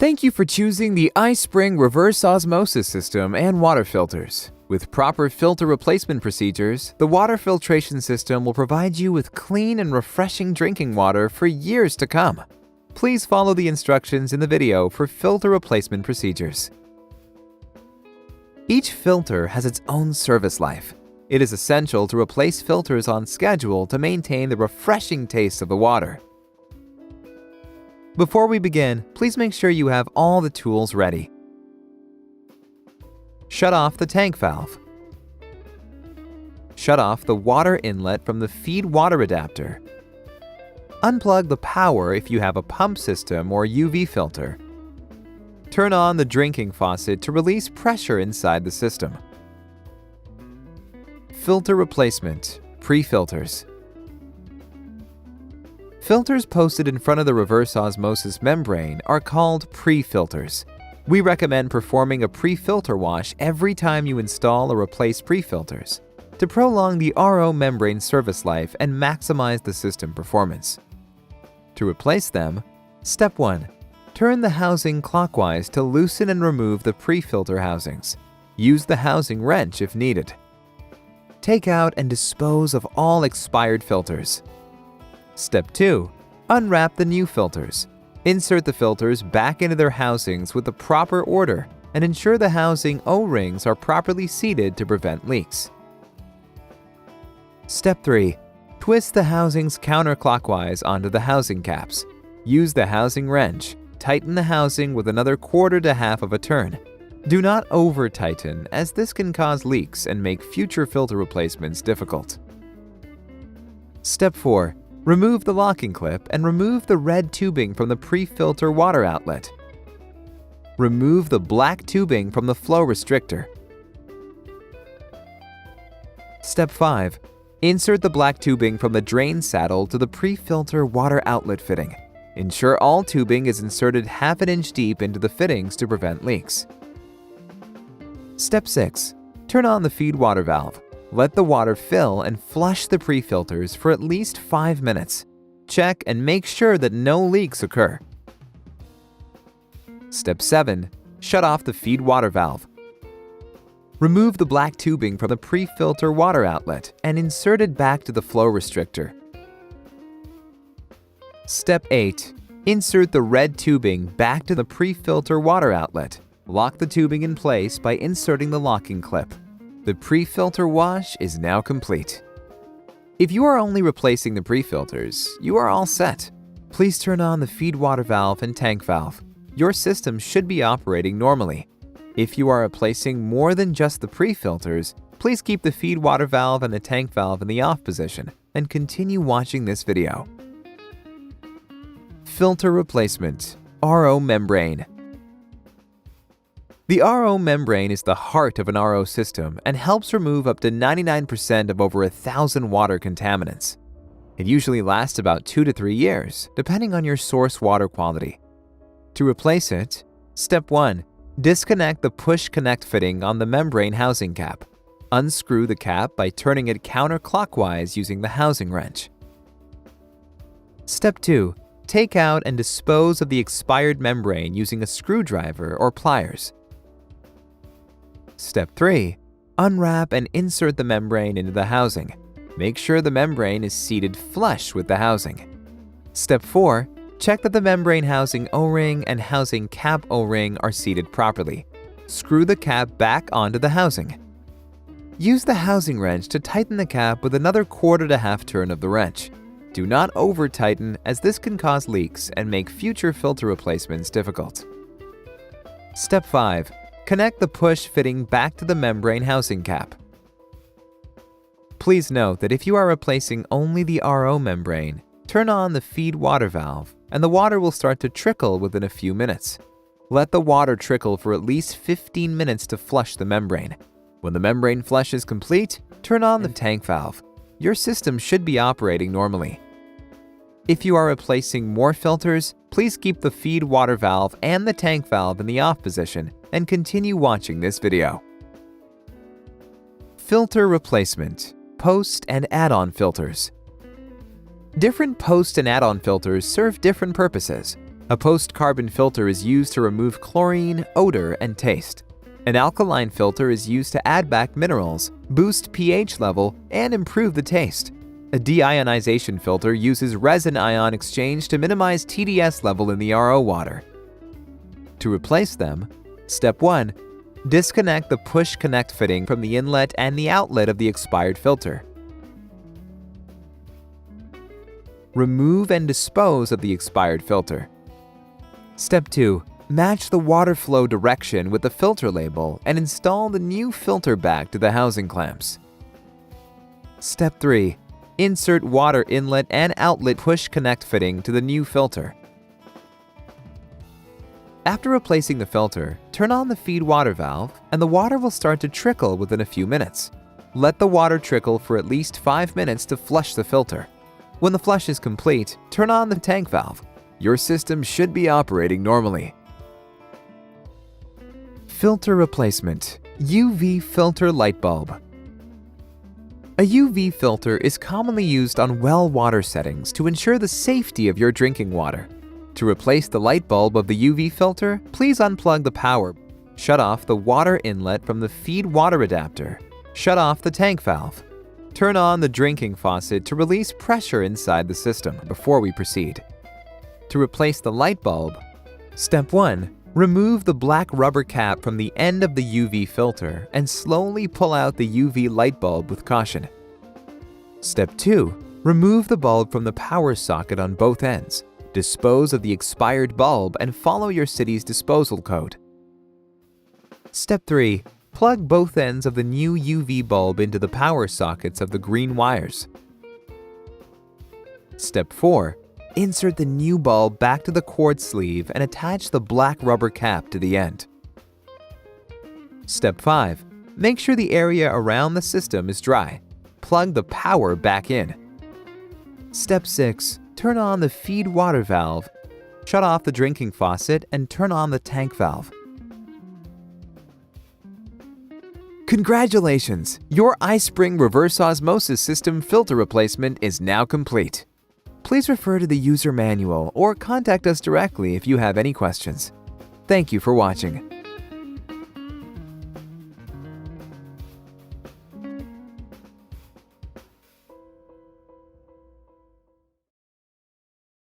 Thank you for choosing the iSpring reverse osmosis system and water filters. With proper filter replacement procedures, the water filtration system will provide you with clean and refreshing drinking water for years to come. Please follow the instructions in the video for filter replacement procedures. Each filter has its own service life. It is essential to replace filters on schedule to maintain the refreshing taste of the water. Before we begin, please make sure you have all the tools ready. Shut off the tank valve. Shut off the water inlet from the feed water adapter. Unplug the power if you have a pump system or UV filter. Turn on the drinking faucet to release pressure inside the system. Filter replacement, pre-filters. Filters posted in front of the reverse osmosis membrane are called pre-filters. We recommend performing a pre-filter wash every time you install or replace pre-filters to prolong the RO membrane service life and maximize the system performance. To replace them, Step 1. Turn the housing clockwise to loosen and remove the pre-filter housings. Use the housing wrench if needed. Take out and dispose of all expired filters. Step 2. Unwrap the new filters. Insert the filters back into their housings with the proper order and ensure the housing O-rings are properly seated to prevent leaks. Step 3. Twist the housings counterclockwise onto the housing caps. Use the housing wrench. Tighten the housing with another quarter to half of a turn. Do not over-tighten, as this can cause leaks and make future filter replacements difficult. Step 4. Remove the locking clip and remove the red tubing from the pre-filter water outlet. Remove the black tubing from the flow restrictor. Step 5. Insert the black tubing from the drain saddle to the pre-filter water outlet fitting. Ensure all tubing is inserted half an inch deep into the fittings to prevent leaks. Step 6. Turn on the feed water valve. Let the water fill and flush the pre-filters for at least 5 minutes. Check and make sure that no leaks occur. Step 7. Shut off the feed water valve. Remove the black tubing from the pre-filter water outlet and insert it back to the flow restrictor. Step 8. Insert the red tubing back to the pre-filter water outlet. Lock the tubing in place by inserting the locking clip. The pre-filter wash is now complete. If you are only replacing the pre-filters, you are all set. Please turn on the feed water valve and tank valve. Your system should be operating normally. If you are replacing more than just the pre-filters, please keep the feed water valve and the tank valve in the off position and continue watching this video. Filter replacement, RO membrane. The RO membrane is the heart of an RO system and helps remove up to 99% of over 1,000 water contaminants. It usually lasts about 2 to 3 years, depending on your source water quality. To replace it, Step 1. Disconnect the push connect fitting on the membrane housing cap. Unscrew the cap by turning it counterclockwise using the housing wrench. Step 2. Take out and dispose of the expired membrane using a screwdriver or pliers. Step 3. Unwrap and insert the membrane into the housing. Make sure the membrane is seated flush with the housing. Step 4. Check that the membrane housing O-ring and housing cap O-ring are seated properly. Screw the cap back onto the housing. Use the housing wrench to tighten the cap with another quarter to half turn of the wrench. Do not over-tighten, as this can cause leaks and make future filter replacements difficult. Step 5. Connect the push fitting back to the membrane housing cap. Please note that if you are replacing only the RO membrane, turn on the feed water valve and the water will start to trickle within a few minutes. Let the water trickle for at least 15 minutes to flush the membrane. When the membrane flush is complete, turn on the tank valve. Your system should be operating normally. If you are replacing more filters, please keep the feed water valve and the tank valve in the off position and continue watching this video. Filter replacement, post and add-on filters. Different post and add-on filters serve different purposes. A post-carbon filter is used to remove chlorine, odor, and taste. An alkaline filter is used to add back minerals, boost pH level, and improve the taste. A deionization filter uses resin-ion exchange to minimize TDS level in the RO water. To replace them, Step 1. Disconnect the push-connect fitting from the inlet and the outlet of the expired filter. Remove and dispose of the expired filter. Step 2. Match the water flow direction with the filter label and install the new filter back to the housing clamps. Step 3. Insert water inlet and outlet push-connect fitting to the new filter. After replacing the filter, turn on the feed water valve and the water will start to trickle within a few minutes. Let the water trickle for at least 5 minutes to flush the filter. When the flush is complete, turn on the tank valve. Your system should be operating normally. Filter replacement. UV filter light bulb. A UV filter is commonly used on well water settings to ensure the safety of your drinking water. To replace the light bulb of the UV filter, please unplug the power. Shut off the water inlet from the feed water adapter. Shut off the tank valve. Turn on the drinking faucet to release pressure inside the system before we proceed. To replace the light bulb, Step 1. Remove the black rubber cap from the end of the UV filter and slowly pull out the UV light bulb with caution. Step 2. Remove the bulb from the power socket on both ends. Dispose of the expired bulb and follow your city's disposal code. Step 3. Plug both ends of the new UV bulb into the power sockets of the green wires. Step 4. Insert the new bulb back to the cord sleeve and attach the black rubber cap to the end. Step 5. Make sure the area around the system is dry. Plug the power back in. Step 6. Turn on the feed water valve. Shut off the drinking faucet and turn on the tank valve. Congratulations! Your iSpring reverse osmosis system filter replacement is now complete. Please refer to the user manual or contact us directly if you have any questions. Thank you for watching.